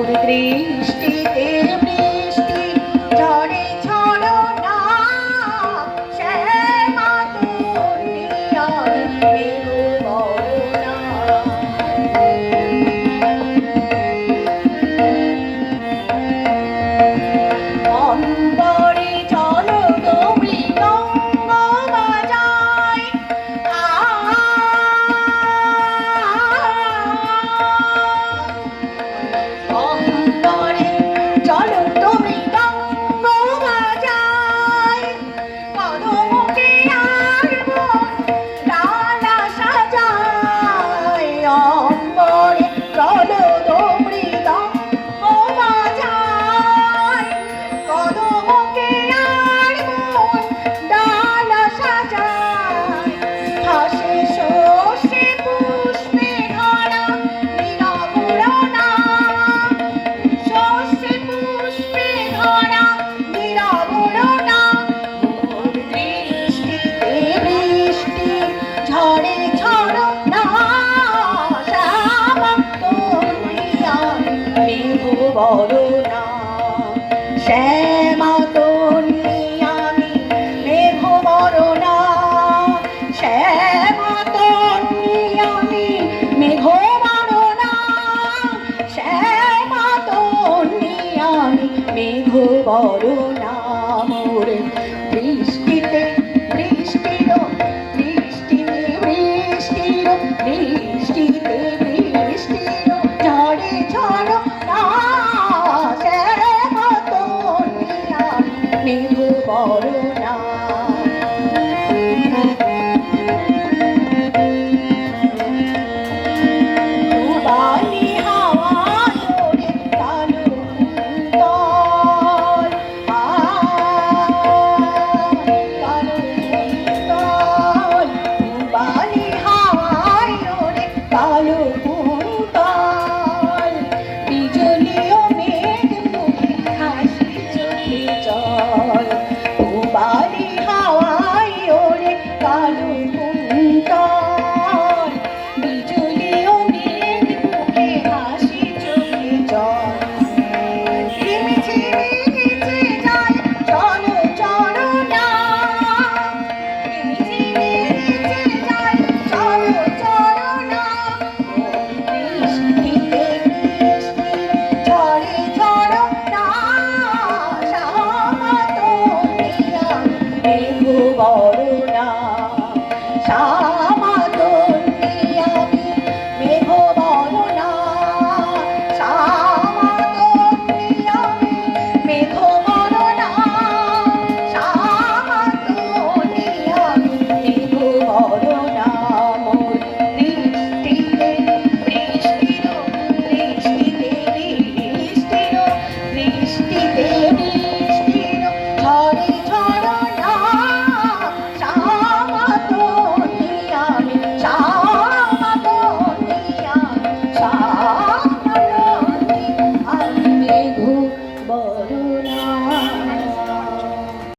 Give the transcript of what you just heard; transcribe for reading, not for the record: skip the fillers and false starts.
দৃষ্টিতে বৃষ্টি ঝরে ঝড়ো না শ্যামা দুনিয়া মেঘ বরণা অম্বরে চলো গো মৃদঙ্গ বাজায় অম্বরে চলো গো মৃদঙ্গ বাজায় পদমুখে আর মন ডালা সাজায় অম্বরে চলো গো মৃদঙ্গ বাজায় পদমুখে আর মন ডালা সাজায় হাসে শোষে পুষ্পে ধরা নিরবরণা শোষে পুষ্পে ধরা নিরবরণা দৃষ্টিতে বৃষ্টি ঝড়ে ঝড়ো না শ্যামা দুনিয়ায় মেঘ বরণা শ্যামা দুনিয়ায় মেঘ বরণা শ্যামা দুনিয়ায় মেঘ বরণা শ্যামা দুনিয়ায় মেঘ বরণা।